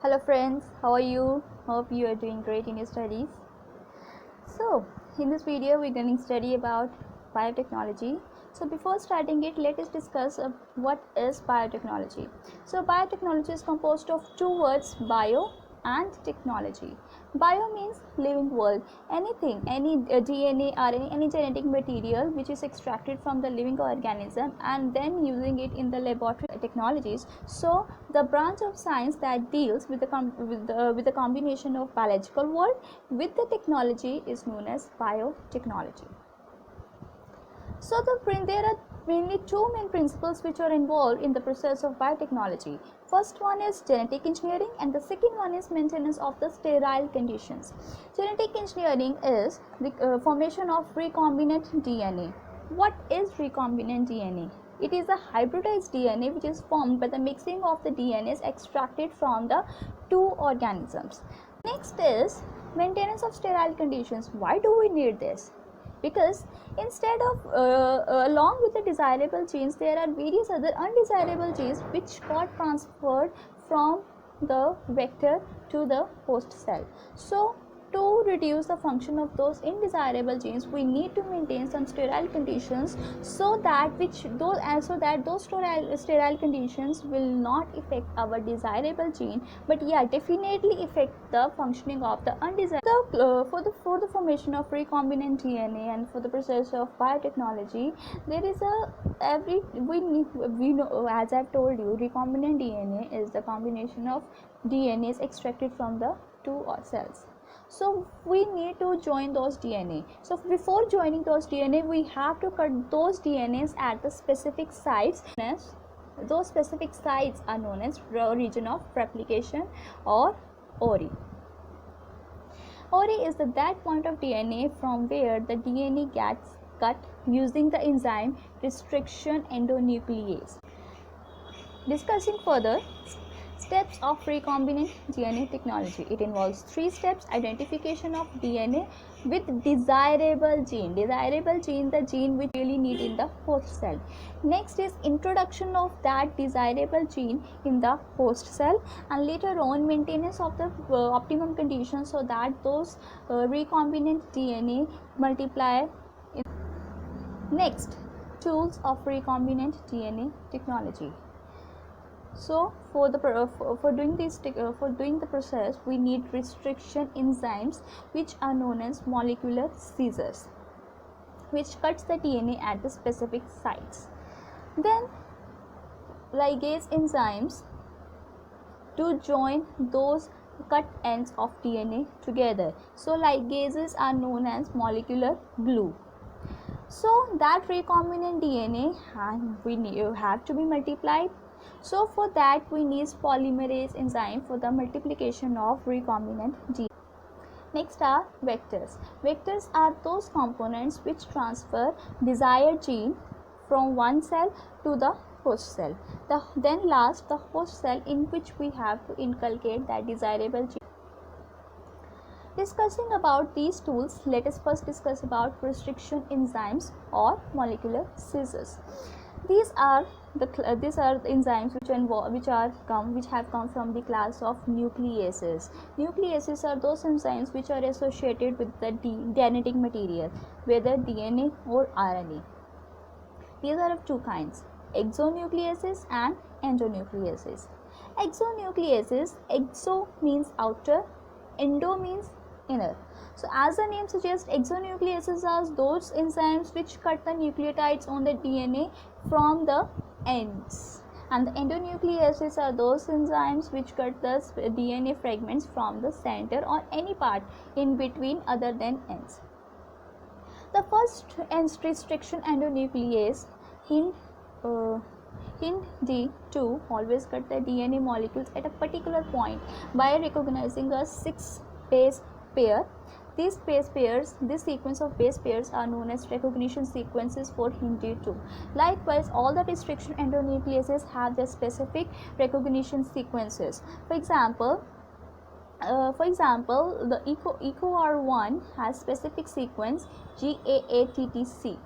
Hello friends, how are you? Hope you are doing great in your studies. So, in this video we're going to study about biotechnology. So before starting it, let us discuss what is biotechnology. So biotechnology is composed of two words, bio and technology. Bio means living world, anything, any DNA or any genetic material which is extracted from the living organism and then using it in the laboratory technologies. So the branch of science that deals with the combination of biological world with the technology is known as biotechnology. So there are mainly two main principles which are involved in the process of biotechnology. First one is genetic engineering and the second one is maintenance of the sterile conditions. Genetic engineering is the formation of recombinant DNA. What is recombinant DNA? It is a hybridized DNA which is formed by the mixing of the DNAs extracted from the two organisms. Next is maintenance of sterile conditions. Why do we need this? Because instead of along with the desirable genes, there are various other undesirable genes which got transferred from the vector to the host cell. So to reduce the function of those undesirable genes, we need to maintain some sterile conditions so that those sterile conditions will not affect our desirable gene, but yeah, definitely affect the functioning of the undesirable. For the formation of recombinant DNA and for the process of biotechnology, there is we know, as I've told you, recombinant DNA is the combination of DNAs extracted from the two cells. So we need to join those DNA. So before joining those DNA, we have to cut those DNAs at the specific sites. Those specific sites are known as region of replication or ORI. ORI is that point of DNA from where the DNA gets cut using the enzyme restriction endonuclease. Discussing further steps of recombinant DNA technology. It involves three steps: identification of DNA with desirable gene, the gene which we really need in the host cell. Next is introduction of that desirable gene in the host cell, and later on maintenance of the optimum conditions so that those recombinant DNA multiply. Next, tools of recombinant DNA technology. So for doing the process, we need restriction enzymes which are known as molecular scissors, which cuts the DNA at the specific sites. Then ligase enzymes to join those cut ends of DNA together. So ligases are known as molecular glue. So that recombinant DNA have to be multiplied. So for that we need polymerase enzyme for the multiplication of recombinant DNA. Next are vectors. Vectors are those components which transfer desired gene from one cell to the host cell. Then last, the host cell in which we have to inculcate that desirable gene. Discussing about these tools, let us first discuss about restriction enzymes or molecular scissors. These are the enzymes which have come from the class of nucleases. Nucleases are those enzymes which are associated with the genetic material, whether DNA or RNA. These are of two kinds: exonucleases and endonucleases. Exonucleases, exo means outer, endo means inner. So as the name suggests, exonucleases are those enzymes which cut the nucleotides on the DNA from the ends, and the endonucleases are those enzymes which cut the DNA fragments from the center or any part in between other than ends. The first restriction endonuclease, HindD2, always cut the DNA molecules at a particular point by recognizing a 6 base pair. This sequence of base pairs are known as recognition sequences for HindD2. Likewise, all the restriction endonucleases have their specific recognition sequences. For example, the EcoR1 has specific sequence GAATTC.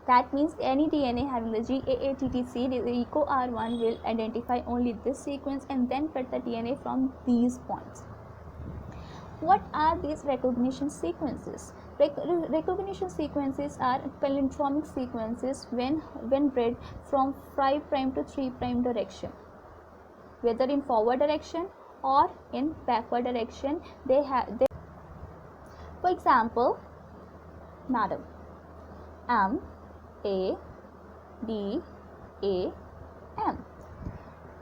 That means any DNA having the GAATTC, the EcoR1 will identify only this sequence and then cut the DNA from these points. What are these recognition sequences? Recognition sequences are palindromic sequences when read from 5' to 3' direction, whether in forward direction or in backward direction. For example, madam, M A D A M.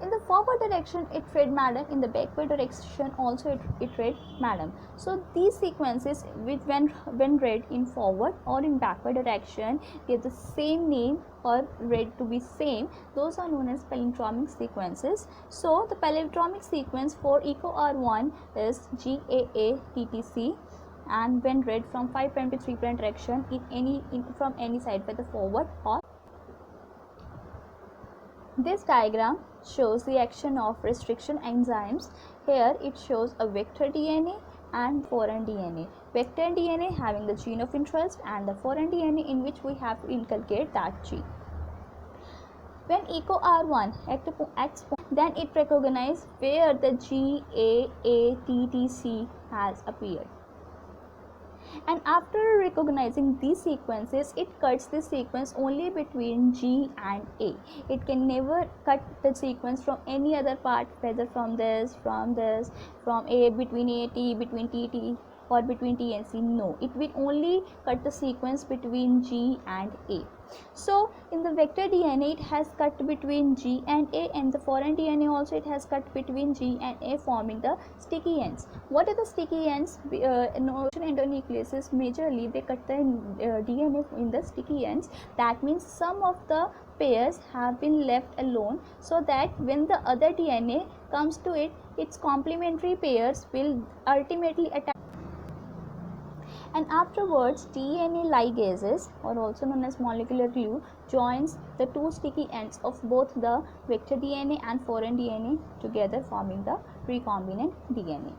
In the forward direction it read madam, in the backward direction also it read madam. So these sequences which when read in forward or in backward direction give the same name or read to be same, those are known as palindromic sequences. So the palindromic sequence for EcoR1 is GAATTC, and when read from 5' to 3' direction from any side, whether forward or. This diagram shows the action of restriction enzymes. Here it shows a vector DNA and foreign DNA. Vector DNA having the gene of interest and the foreign DNA in which we have to inculcate that gene. When EcoR1 acts, then it recognizes where the GAATTC has appeared. And after recognizing these sequences, it cuts the sequence only between G and A. It can never cut the sequence from any other part, whether from this, from A, between A, T, between T, T, or between T and C. No, it will only cut the sequence between G and A. So in the vector DNA it has cut between G and A, and the foreign DNA also it has cut between G and A, forming the sticky ends. What are the sticky ends? Endonucleases majorly they cut the DNA in the sticky ends. That means some of the pairs have been left alone, so that when the other DNA comes to it, its complementary pairs will ultimately attack. And afterwards DNA ligases, or also known as molecular glue, joins the two sticky ends of both the vector DNA and foreign DNA together, forming the recombinant DNA.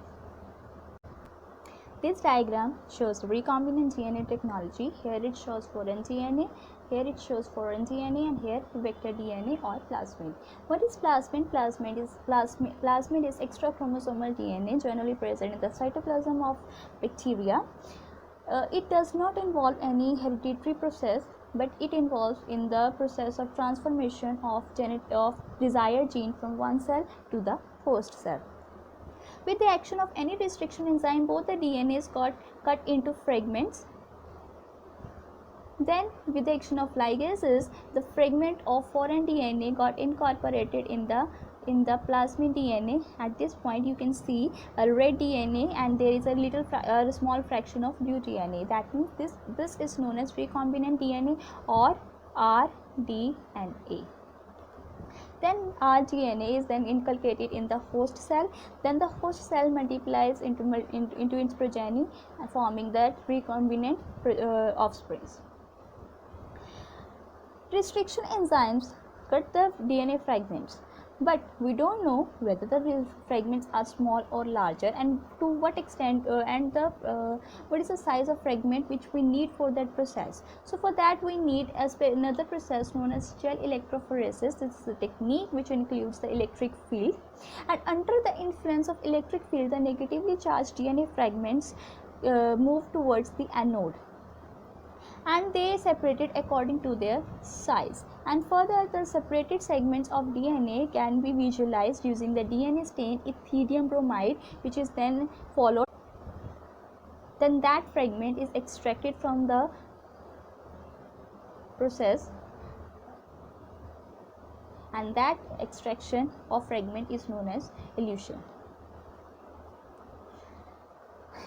This diagram shows recombinant DNA technology. Here it shows foreign DNA, here it shows foreign DNA, and here vector DNA or plasmid. What is plasmid? Plasmid is extra chromosomal DNA generally present in the cytoplasm of bacteria. It does not involve any hereditary process, but it involves in the process of transformation of desired gene from one cell to the host cell. With the action of any restriction enzyme, both the DNAs got cut into fragments. Then with the action of ligases, the fragment of foreign DNA got incorporated in the plasmid DNA. At this point you can see a red DNA and there is a small fraction of blue DNA. That means this is known as recombinant DNA or rDNA. Then rDNA is then inculcated in the host cell. Then the host cell multiplies into its progeny, forming the recombinant offsprings. Restriction enzymes cut the DNA fragments, but we don't know whether the fragments are small or larger, and to what extent what is the size of fragment which we need for that process. So for that we need another process known as gel electrophoresis. This is a technique which includes the electric field, and under the influence of electric field, the negatively charged DNA fragments move towards the anode, and they separated according to their size. And further, the separated segments of DNA can be visualized using the DNA stain ethidium bromide, which is then followed. Then that fragment is extracted from the process, and that extraction of fragment is known as elution.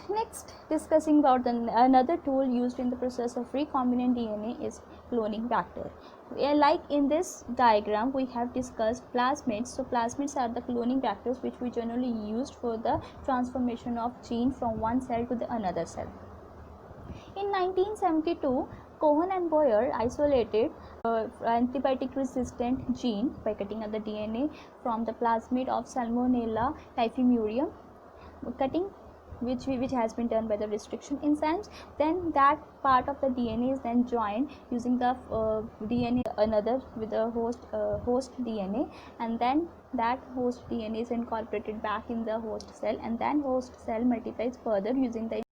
Next, discussing about another tool used in the process of recombinant DNA is cloning vector. Like in this diagram we have discussed plasmids. So plasmids are the cloning vectors which we generally used for the transformation of gene from one cell to the another cell. In 1972, Cohen and Boyer isolated antibiotic resistant gene by cutting out the DNA from the plasmid of Salmonella typhimurium. Cutting which has been done by the restriction enzymes, then that part of the DNA is then joined using the DNA another with the host DNA, and then that host DNA is incorporated back in the host cell, and then host cell multiplies further using the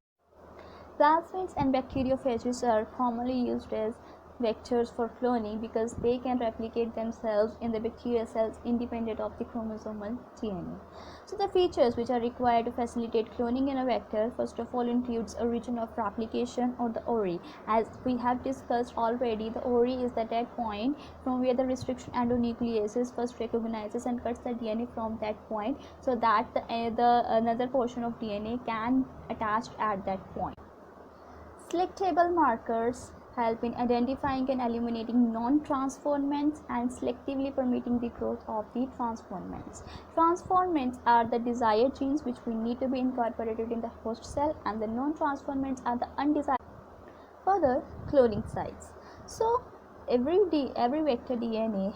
plasmids. And bacteriophages are commonly used as vectors for cloning because they can replicate themselves in the bacterial cells independent of the chromosomal DNA. So the features which are required to facilitate cloning in a vector first of all includes a region of replication, or the ORI. As we have discussed already, the ORI is the dead point from where the restriction endonucleases first recognizes and cuts the DNA from that point, so that the another portion of DNA can attach at that point. Selectable markers help in identifying and eliminating non-transformants and selectively permitting the growth of the transformants. Transformants are the desired genes which we need to be incorporated in the host cell, and the non-transformants are the undesired. Further, cloning sites. So every vector DNA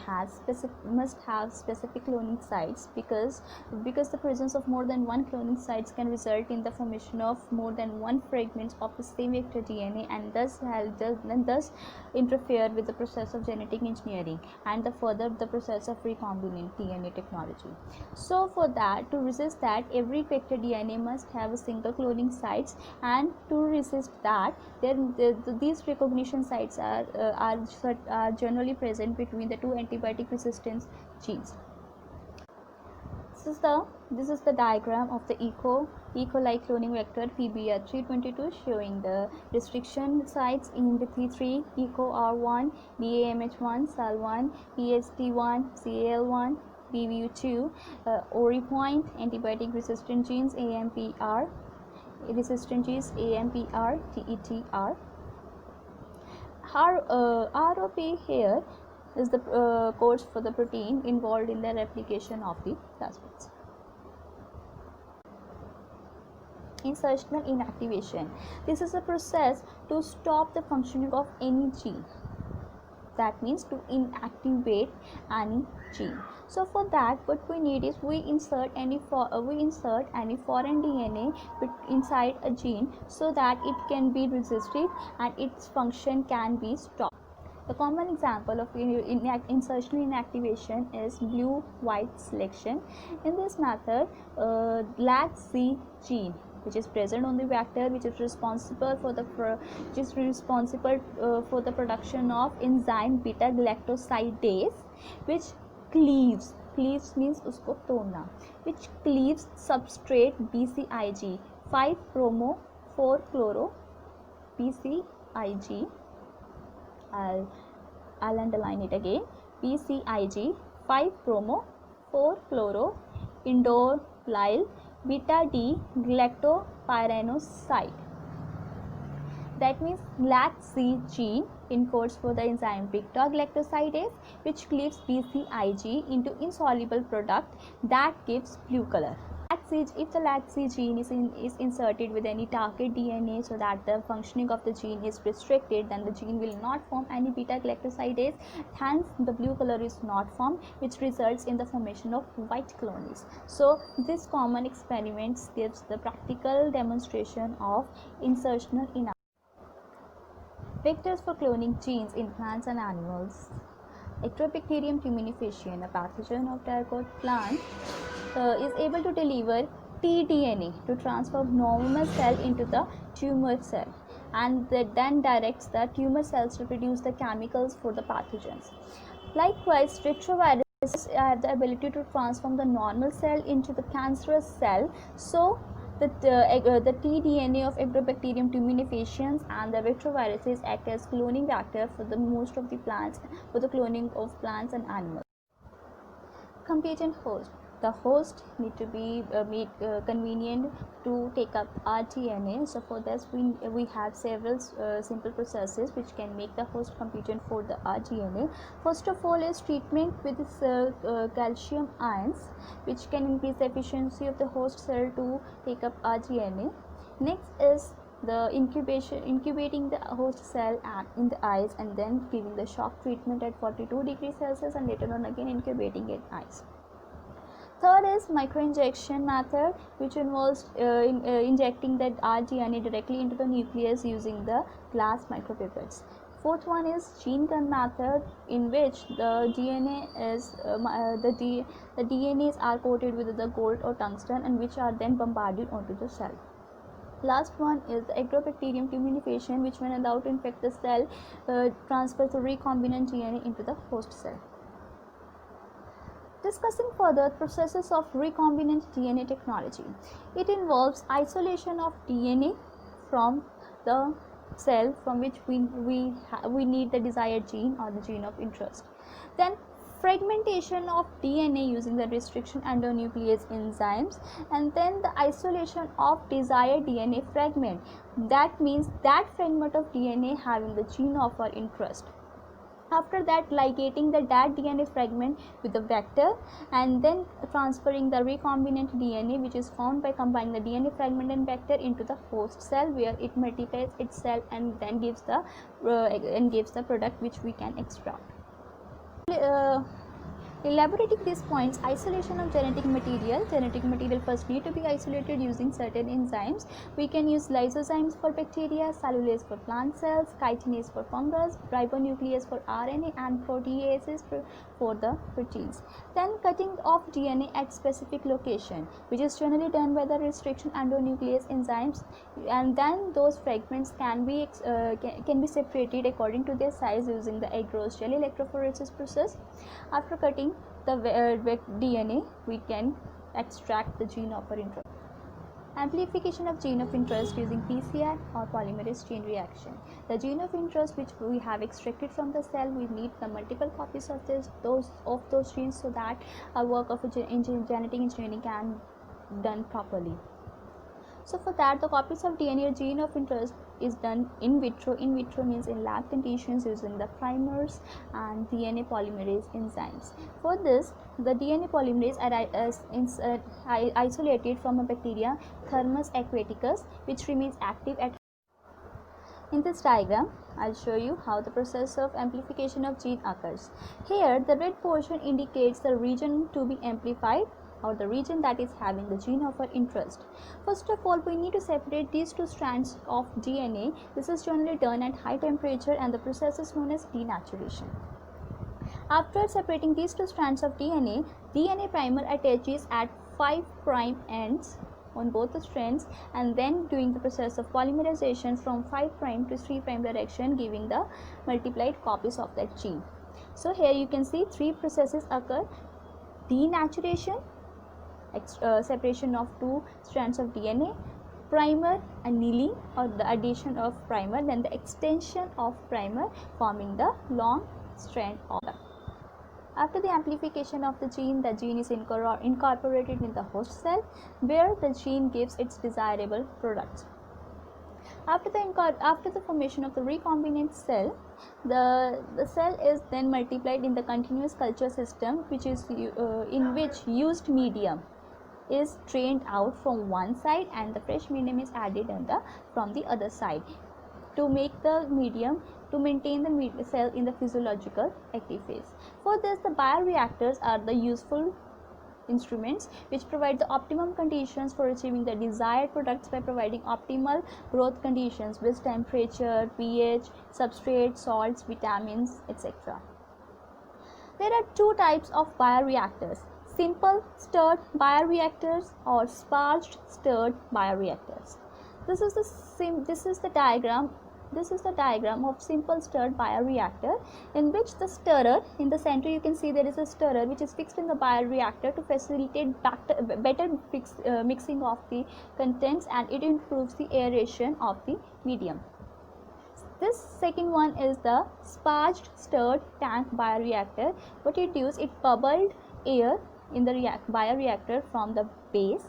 must have specific cloning sites because the presence of more than one cloning sites can result in the formation of more than one fragments of the same vector DNA, and thus interfere with the process of genetic engineering and the process of recombinant DNA technology. So for that, to resist that, every vector DNA must have a single cloning sites, and to resist that, then these recognition sites are generally present between the two antibiotic resistance genes. This is the diagram of the E. coli cloning vector PBR322 showing the restriction sites in the T3, EcoR1, BAMH1, SAL1, PST1, CAL1, BVU2, ORI point, antibiotic resistant genes AMPR, resistant genes AMPR, TETR. ROP here is the codes for the protein involved in the replication of the plasmids. Insertional inactivation. This is a process to stop the functioning of any gene. That means to inactivate any gene. So for that, what we need is we insert any foreign DNA inside a gene so that it can be resisted and its function can be stopped. The common example of insertional inactivation is blue-white selection. In this method, LAC-Z gene, which is present on the vector, which is responsible for the production of enzyme beta galactosidase, which cleaves means usko todna, which cleaves substrate BCIG 5 bromo 4 chloro BCIG. I'll underline it again. BCIG 5 bromo 4 chloro indolyl beta D galactopyranoside. That means LAC-Z gene encodes for the enzyme beta galactosidase, which cleaves BCIG into insoluble product that gives blue color. If the LAC-Z gene is inserted with any target DNA so that the functioning of the gene is restricted, then the gene will not form any beta galactosidase, hence the blue color is not formed, which results in the formation of white clones. So this common experiments gives the practical demonstration of insertional inactivation. Vectors for cloning genes in plants and animals. Ectobacterium tumefaciens, a pathogen of dicot plant, is able to deliver tDNA to transform normal cell into the tumor cell, and that then directs the tumor cells to produce the chemicals for the pathogens. Likewise, retroviruses have the ability to transform the normal cell into the cancerous cell. So the tDNA of Ectobacterium tumefaciens and the retroviruses act as cloning vector for the most of the plants, for the cloning of plants and animals. Competent host. The host need to be made convenient to take up our DNA. So for this we have several simple processes which can make the host competent for the DNA. First of all is treatment with calcium ions, which can increase the efficiency of the host cell to take up our DNA. Next is the incubating the host cell in the eyes and then giving the shock treatment at 42 degrees Celsius and later on again incubating in eyes. Third is microinjection method, which involves injecting the rDNA directly into the nucleus using the glass micropipettes. Fourth one is gene gun method, in which the DNA is the DNAs are coated with the gold or tungsten, and which are then bombarded onto the cell. Last one is the agrobacterium communication, which, when allowed to infect the cell, transfers the recombinant DNA into the host cell. Discussing further processes of recombinant DNA technology, it involves isolation of DNA from the cell from which we need the desired gene or the gene of interest. Then fragmentation of DNA using the restriction endonuclease enzymes, and then the isolation of desired DNA fragment. That means that fragment of DNA having the gene of our interest. After that, ligating that DNA fragment with the vector, and then transferring the recombinant DNA, which is found by combining the DNA fragment and vector into the host cell, where it multiplies itself and then gives the product which we can extract. Elaborating these points, isolation of genetic material. Genetic material first need to be isolated using certain enzymes. We can use lysozymes for bacteria, cellulase for plant cells, chitinase for fungus, ribonuclease for RNA, and proteases for the proteins. Then cutting of DNA at specific location, which is generally done by the restriction endonuclease enzymes, and then those fragments can be separated according to their size using the agarose gel electrophoresis process. After cutting the DNA, we can extract the gene of our interest. Amplification of gene of interest using PCR or polymerase chain reaction. The gene of interest which we have extracted from the cell, we need the multiple copies of those genes, so that our work of genetic engineering can be done properly. So for that, the copies of DNA or gene of interest is done in vitro. In vitro means in lab conditions using the primers and DNA polymerase enzymes. For this, the DNA polymerase are isolated from a bacteria, Thermus aquaticus, which remains active at. In this diagram, I'll show you how the process of amplification of gene occurs. Here, the red portion indicates the region to be amplified, or the region that is having the gene of our interest. First of all, we need to separate these two strands of DNA. This is generally done at high temperature, and the process is known as denaturation. After separating these two strands of DNA, DNA primer attaches at 5' ends on both the strands, and then doing the process of polymerization from 5' to 3' direction, giving the multiplied copies of that gene. So here you can see three processes occur: denaturation, separation of two strands of DNA, primer, annealing or the addition of primer, then the extension of primer, forming the long strand of the. After the amplification of the gene is incorporated in the host cell, where the gene gives its desirable products. After the formation of the recombinant cell, the cell is then multiplied in the continuous culture system, which is in which used medium is drained out from one side and the fresh medium is added from the other side to make the medium, to maintain the cell in the physiological active phase. For this, the bioreactors are the useful instruments which provide the optimum conditions for achieving the desired products by providing optimal growth conditions with temperature, pH, substrate, salts, vitamins, etc. There are two types of bioreactors: simple stirred bioreactors or sparged stirred bioreactors. This is the diagram of simple stirred bioreactor, in which the stirrer, in the center you can see there is a stirrer which is fixed in the bioreactor to facilitate better mixing of the contents, and it improves the aeration of the medium. This second one is the sparged stirred tank bioreactor. What it does, it bubbled air in the bioreactor from the base.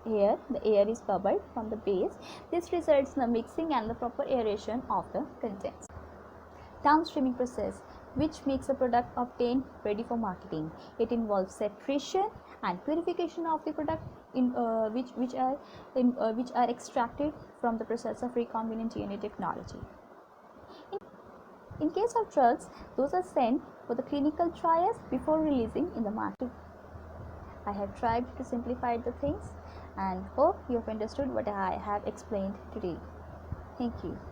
Here the air is bubbled from the base. This results in the mixing and the proper aeration of the contents. Downstreaming process, which makes a product obtained ready for marketing. It involves separation and purification of the product which are extracted from the process of recombinant DNA technology. In case of drugs, those are sent for the clinical trials before releasing in the market. I have tried to simplify the things and hope you have understood what I have explained today. Thank you.